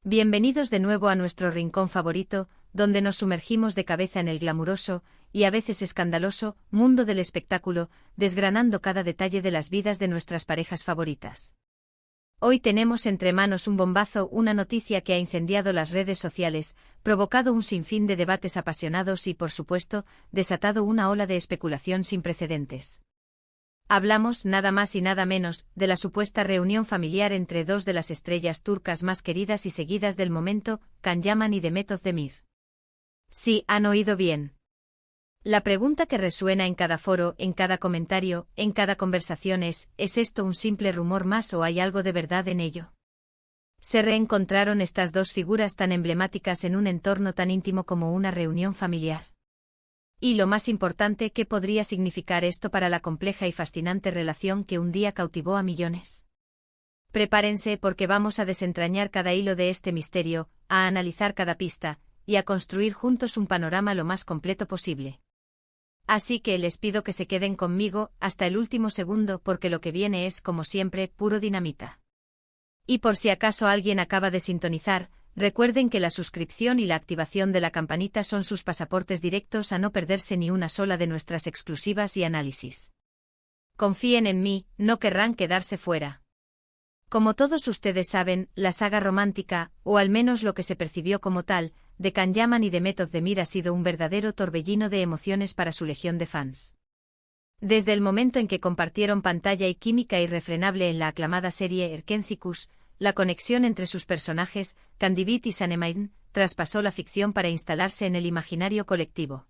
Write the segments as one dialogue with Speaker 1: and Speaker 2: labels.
Speaker 1: Bienvenidos de nuevo a nuestro rincón favorito, donde nos sumergimos de cabeza en el glamuroso, y a veces escandaloso, mundo del espectáculo, desgranando cada detalle de las vidas de nuestras parejas favoritas. Hoy tenemos entre manos un bombazo, una noticia que ha incendiado las redes sociales, provocado un sinfín de debates apasionados y, por supuesto, desatado una ola de especulación sin precedentes. Hablamos, nada más y nada menos, de la supuesta reunión familiar entre dos de las estrellas turcas más queridas y seguidas del momento, Can Yaman y Demet Özdemir. Sí, han oído bien. La pregunta que resuena en cada foro, en cada comentario, en cada conversación ¿es esto un simple rumor más o hay algo de verdad en ello? ¿Se reencontraron estas dos figuras tan emblemáticas en un entorno tan íntimo como una reunión familiar? Y lo más importante, ¿qué podría significar esto para la compleja y fascinante relación que un día cautivó a millones? Prepárense porque vamos a desentrañar cada hilo de este misterio, a analizar cada pista, y a construir juntos un panorama lo más completo posible. Así que les pido que se queden conmigo hasta el último segundo porque lo que viene es, como siempre, puro dinamita. Y por si acaso alguien acaba de sintonizar, recuerden que la suscripción y la activación de la campanita son sus pasaportes directos a no perderse ni una sola de nuestras exclusivas y análisis. Confíen en mí, no querrán quedarse fuera. Como todos ustedes saben, la saga romántica, o al menos lo que se percibió como tal, de Can Yaman y Demet Özdemir ha sido un verdadero torbellino de emociones para su legión de fans. Desde el momento en que compartieron pantalla y química irrefrenable en la aclamada serie Erkencikus, la conexión entre sus personajes, Candivit y Sanemein, traspasó la ficción para instalarse en el imaginario colectivo.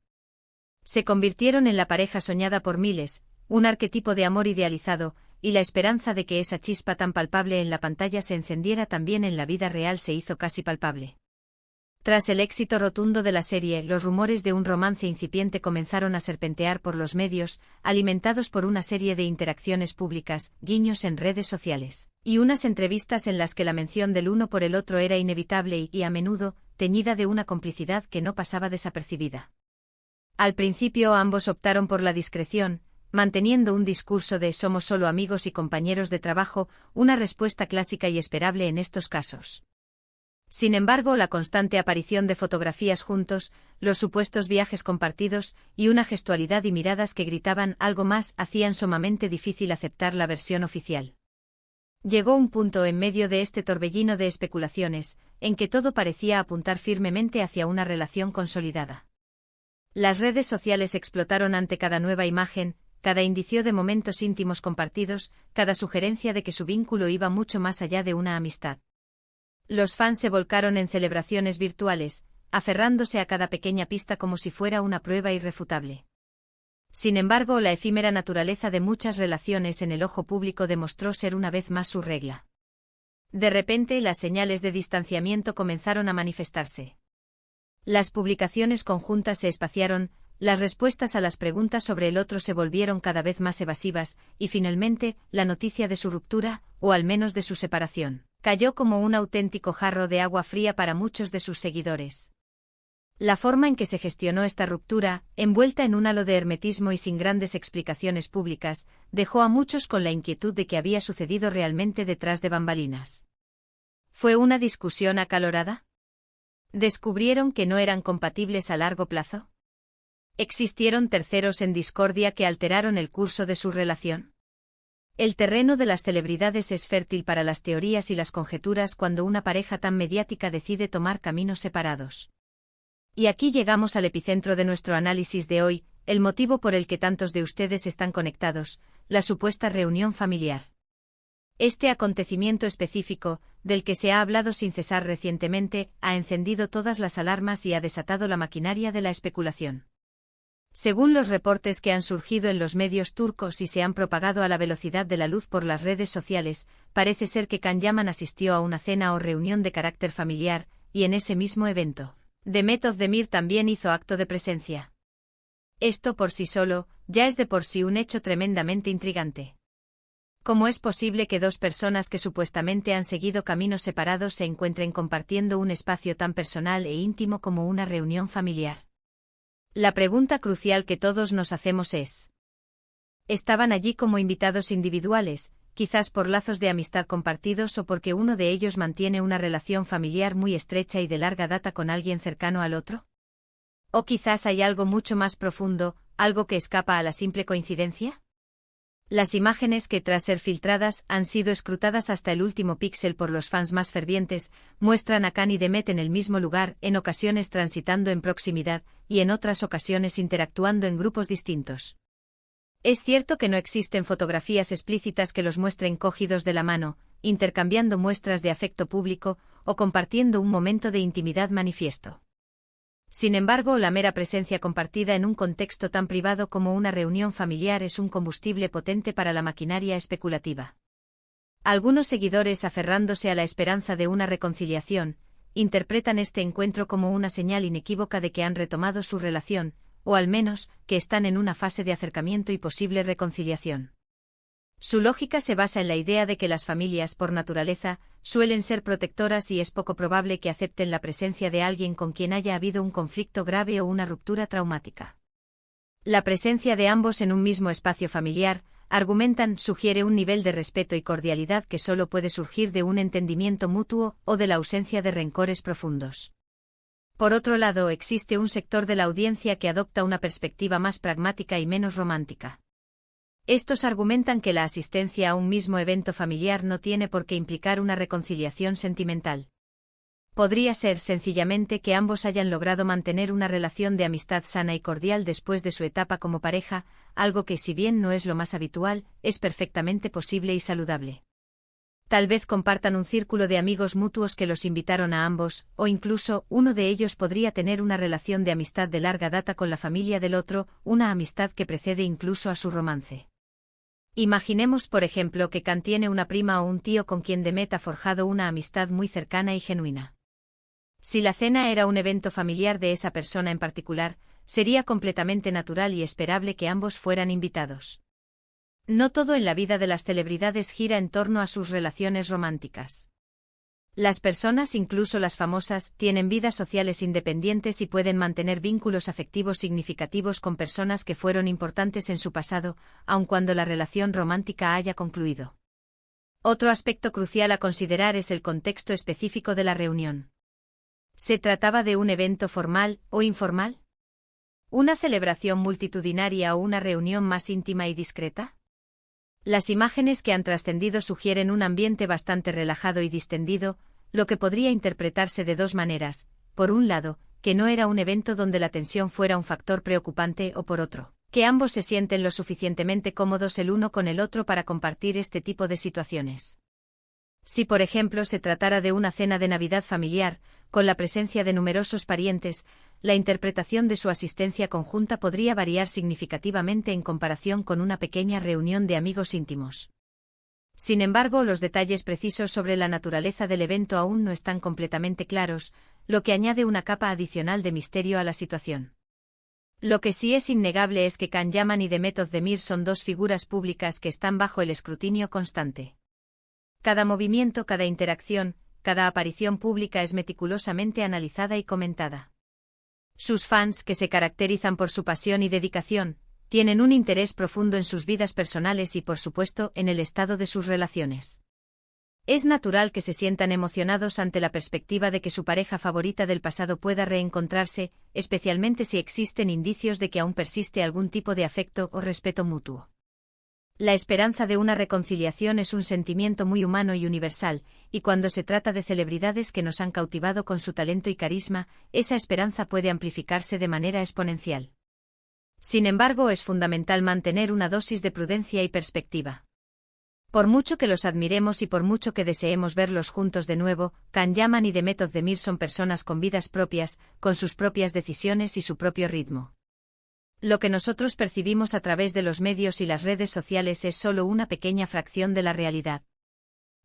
Speaker 1: Se convirtieron en la pareja soñada por miles, un arquetipo de amor idealizado, y la esperanza de que esa chispa tan palpable en la pantalla se encendiera también en la vida real se hizo casi palpable. Tras el éxito rotundo de la serie, los rumores de un romance incipiente comenzaron a serpentear por los medios, alimentados por una serie de interacciones públicas, guiños en redes sociales, y unas entrevistas en las que la mención del uno por el otro era inevitable y, a menudo, teñida de una complicidad que no pasaba desapercibida. Al principio ambos optaron por la discreción, manteniendo un discurso de «somos solo amigos y compañeros de trabajo», una respuesta clásica y esperable en estos casos. Sin embargo, la constante aparición de fotografías juntos, los supuestos viajes compartidos, y una gestualidad y miradas que gritaban algo más hacían sumamente difícil aceptar la versión oficial. Llegó un punto en medio de este torbellino de especulaciones, en que todo parecía apuntar firmemente hacia una relación consolidada. Las redes sociales explotaron ante cada nueva imagen, cada indicio de momentos íntimos compartidos, cada sugerencia de que su vínculo iba mucho más allá de una amistad. Los fans se volcaron en celebraciones virtuales, aferrándose a cada pequeña pista como si fuera una prueba irrefutable. Sin embargo, la efímera naturaleza de muchas relaciones en el ojo público demostró ser una vez más su regla. De repente, las señales de distanciamiento comenzaron a manifestarse. Las publicaciones conjuntas se espaciaron, las respuestas a las preguntas sobre el otro se volvieron cada vez más evasivas, y finalmente, la noticia de su ruptura, o al menos de su separación, cayó como un auténtico jarro de agua fría para muchos de sus seguidores. La forma en que se gestionó esta ruptura, envuelta en un halo de hermetismo y sin grandes explicaciones públicas, dejó a muchos con la inquietud de qué había sucedido realmente detrás de bambalinas. ¿Fue una discusión acalorada? ¿Descubrieron que no eran compatibles a largo plazo? ¿Existieron terceros en discordia que alteraron el curso de su relación? El terreno de las celebridades es fértil para las teorías y las conjeturas cuando una pareja tan mediática decide tomar caminos separados. Y aquí llegamos al epicentro de nuestro análisis de hoy, el motivo por el que tantos de ustedes están conectados, la supuesta reunión familiar. Este acontecimiento específico, del que se ha hablado sin cesar recientemente, ha encendido todas las alarmas y ha desatado la maquinaria de la especulación. Según los reportes que han surgido en los medios turcos y se han propagado a la velocidad de la luz por las redes sociales, parece ser que Can Yaman asistió a una cena o reunión de carácter familiar, y en ese mismo evento, Demet Özdemir también hizo acto de presencia. Esto por sí solo, ya es de por sí un hecho tremendamente intrigante. ¿Cómo es posible que dos personas que supuestamente han seguido caminos separados se encuentren compartiendo un espacio tan personal e íntimo como una reunión familiar? La pregunta crucial que todos nos hacemos es: ¿estaban allí como invitados individuales, quizás por lazos de amistad compartidos o porque uno de ellos mantiene una relación familiar muy estrecha y de larga data con alguien cercano al otro. ¿O quizás hay algo mucho más profundo, algo que escapa a la simple coincidencia? Las imágenes que, tras ser filtradas, han sido escrutadas hasta el último píxel por los fans más fervientes, muestran a Khan y Demet en el mismo lugar, en ocasiones transitando en proximidad, y en otras ocasiones interactuando en grupos distintos. Es cierto que no existen fotografías explícitas que los muestren cogidos de la mano, intercambiando muestras de afecto público, o compartiendo un momento de intimidad manifiesto. Sin embargo, la mera presencia compartida en un contexto tan privado como una reunión familiar es un combustible potente para la maquinaria especulativa. Algunos seguidores, aferrándose a la esperanza de una reconciliación, interpretan este encuentro como una señal inequívoca de que han retomado su relación, o al menos, que están en una fase de acercamiento y posible reconciliación. Su lógica se basa en la idea de que las familias, por naturaleza, suelen ser protectoras y es poco probable que acepten la presencia de alguien con quien haya habido un conflicto grave o una ruptura traumática. La presencia de ambos en un mismo espacio familiar, argumentan, sugiere un nivel de respeto y cordialidad que solo puede surgir de un entendimiento mutuo o de la ausencia de rencores profundos. Por otro lado, existe un sector de la audiencia que adopta una perspectiva más pragmática y menos romántica. Estos argumentan que la asistencia a un mismo evento familiar no tiene por qué implicar una reconciliación sentimental. Podría ser sencillamente que ambos hayan logrado mantener una relación de amistad sana y cordial después de su etapa como pareja, algo que, si bien no es lo más habitual, es perfectamente posible y saludable. Tal vez compartan un círculo de amigos mutuos que los invitaron a ambos, o incluso, uno de ellos podría tener una relación de amistad de larga data con la familia del otro, una amistad que precede incluso a su romance. Imaginemos, por ejemplo, que Khan tiene una prima o un tío con quien Demet ha forjado una amistad muy cercana y genuina. Si la cena era un evento familiar de esa persona en particular, sería completamente natural y esperable que ambos fueran invitados. No todo en la vida de las celebridades gira en torno a sus relaciones románticas. Las personas, incluso las famosas, tienen vidas sociales independientes y pueden mantener vínculos afectivos significativos con personas que fueron importantes en su pasado, aun cuando la relación romántica haya concluido. Otro aspecto crucial a considerar es el contexto específico de la reunión. ¿Se trataba de un evento formal o informal? ¿Una celebración multitudinaria o una reunión más íntima y discreta? Las imágenes que han trascendido sugieren un ambiente bastante relajado y distendido, lo que podría interpretarse de dos maneras: por un lado, que no era un evento donde la tensión fuera un factor preocupante, o por otro, que ambos se sienten lo suficientemente cómodos el uno con el otro para compartir este tipo de situaciones. Si, por ejemplo, se tratara de una cena de Navidad familiar, con la presencia de numerosos parientes, la interpretación de su asistencia conjunta podría variar significativamente en comparación con una pequeña reunión de amigos íntimos. Sin embargo, los detalles precisos sobre la naturaleza del evento aún no están completamente claros, lo que añade una capa adicional de misterio a la situación. Lo que sí es innegable es que Can Yaman y Demet Özdemir son dos figuras públicas que están bajo el escrutinio constante. Cada movimiento, cada interacción, cada aparición pública es meticulosamente analizada y comentada. Sus fans, que se caracterizan por su pasión y dedicación, tienen un interés profundo en sus vidas personales y, por supuesto, en el estado de sus relaciones. Es natural que se sientan emocionados ante la perspectiva de que su pareja favorita del pasado pueda reencontrarse, especialmente si existen indicios de que aún persiste algún tipo de afecto o respeto mutuo. La esperanza de una reconciliación es un sentimiento muy humano y universal, y cuando se trata de celebridades que nos han cautivado con su talento y carisma, esa esperanza puede amplificarse de manera exponencial. Sin embargo, es fundamental mantener una dosis de prudencia y perspectiva. Por mucho que los admiremos y por mucho que deseemos verlos juntos de nuevo, Can Yaman y Demet Özdemir son personas con vidas propias, con sus propias decisiones y su propio ritmo. Lo que nosotros percibimos a través de los medios y las redes sociales es solo una pequeña fracción de la realidad.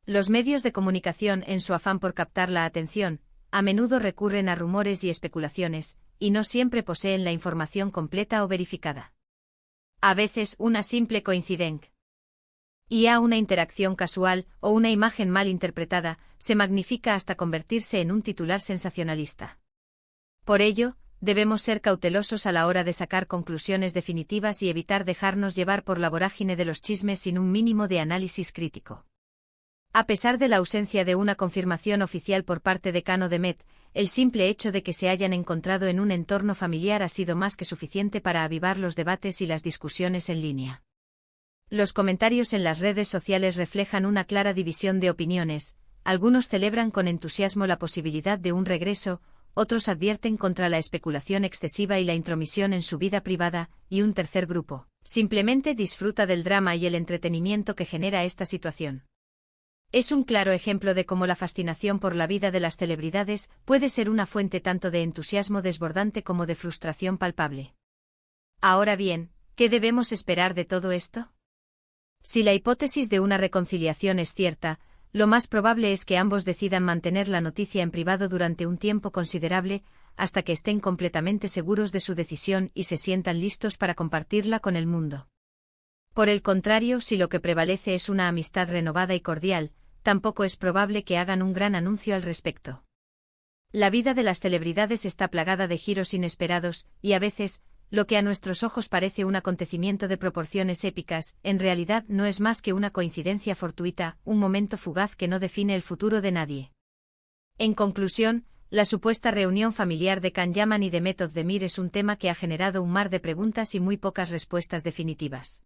Speaker 1: Los medios de comunicación, en su afán por captar la atención, a menudo recurren a rumores y especulaciones, y no siempre poseen la información completa o verificada. A veces, una simple coincidencia y una interacción casual o una imagen mal interpretada se magnifica hasta convertirse en un titular sensacionalista. Por ello, debemos ser cautelosos a la hora de sacar conclusiones definitivas y evitar dejarnos llevar por la vorágine de los chismes sin un mínimo de análisis crítico. A pesar de la ausencia de una confirmación oficial por parte de Cano Demet, el simple hecho de que se hayan encontrado en un entorno familiar ha sido más que suficiente para avivar los debates y las discusiones en línea. Los comentarios en las redes sociales reflejan una clara división de opiniones. Algunos celebran con entusiasmo la posibilidad de un regreso, otros advierten contra la especulación excesiva y la intromisión en su vida privada, y un tercer grupo simplemente disfruta del drama y el entretenimiento que genera esta situación. Es un claro ejemplo de cómo la fascinación por la vida de las celebridades puede ser una fuente tanto de entusiasmo desbordante como de frustración palpable. Ahora bien, ¿qué debemos esperar de todo esto? Si la hipótesis de una reconciliación es cierta, lo más probable es que ambos decidan mantener la noticia en privado durante un tiempo considerable, hasta que estén completamente seguros de su decisión y se sientan listos para compartirla con el mundo. Por el contrario, si lo que prevalece es una amistad renovada y cordial, tampoco es probable que hagan un gran anuncio al respecto. La vida de las celebridades está plagada de giros inesperados, y a veces, lo que a nuestros ojos parece un acontecimiento de proporciones épicas, en realidad no es más que una coincidencia fortuita, un momento fugaz que no define el futuro de nadie. En conclusión, la supuesta reunión familiar de Can Yaman y de Demet Özdemir es un tema que ha generado un mar de preguntas y muy pocas respuestas definitivas.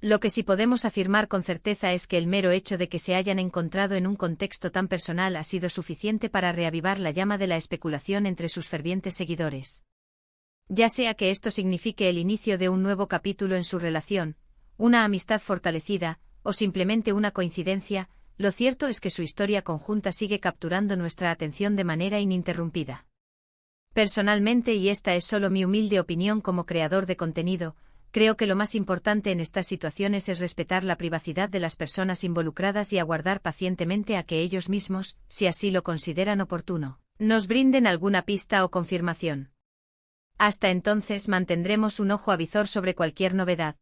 Speaker 1: Lo que sí podemos afirmar con certeza es que el mero hecho de que se hayan encontrado en un contexto tan personal ha sido suficiente para reavivar la llama de la especulación entre sus fervientes seguidores. Ya sea que esto signifique el inicio de un nuevo capítulo en su relación, una amistad fortalecida, o simplemente una coincidencia, lo cierto es que su historia conjunta sigue capturando nuestra atención de manera ininterrumpida. Personalmente, y esta es solo mi humilde opinión como creador de contenido, creo que lo más importante en estas situaciones es respetar la privacidad de las personas involucradas y aguardar pacientemente a que ellos mismos, si así lo consideran oportuno, nos brinden alguna pista o confirmación. Hasta entonces mantendremos un ojo avizor sobre cualquier novedad.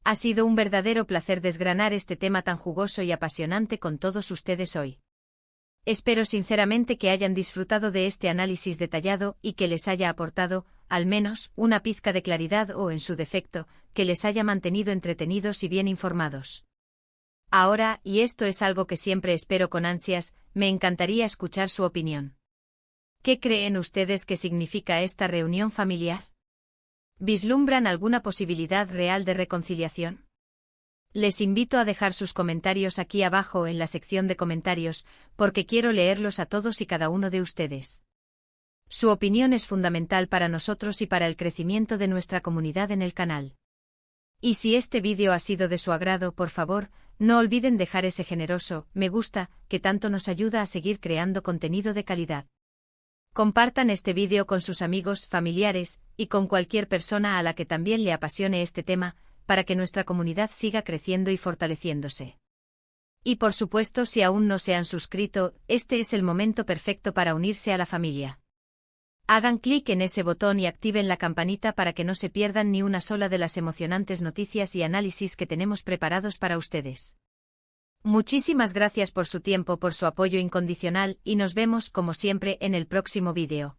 Speaker 1: Ha sido un verdadero placer desgranar este tema tan jugoso y apasionante con todos ustedes hoy. Espero sinceramente que hayan disfrutado de este análisis detallado y que les haya aportado, al menos, una pizca de claridad o, en su defecto, que les haya mantenido entretenidos y bien informados. Ahora, y esto es algo que siempre espero con ansias, me encantaría escuchar su opinión. ¿Qué creen ustedes que significa esta reunión familiar? ¿Vislumbran alguna posibilidad real de reconciliación? Les invito a dejar sus comentarios aquí abajo en la sección de comentarios, porque quiero leerlos a todos y cada uno de ustedes. Su opinión es fundamental para nosotros y para el crecimiento de nuestra comunidad en el canal. Y si este vídeo ha sido de su agrado, por favor, no olviden dejar ese generoso me gusta, que tanto nos ayuda a seguir creando contenido de calidad. Compartan este vídeo con sus amigos, familiares, y con cualquier persona a la que también le apasione este tema, para que nuestra comunidad siga creciendo y fortaleciéndose. Y por supuesto, si aún no se han suscrito, este es el momento perfecto para unirse a la familia. Hagan clic en ese botón y activen la campanita para que no se pierdan ni una sola de las emocionantes noticias y análisis que tenemos preparados para ustedes. Muchísimas gracias por su tiempo, por su apoyo incondicional, y nos vemos como siempre en el próximo vídeo.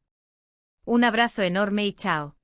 Speaker 1: Un abrazo enorme y chao.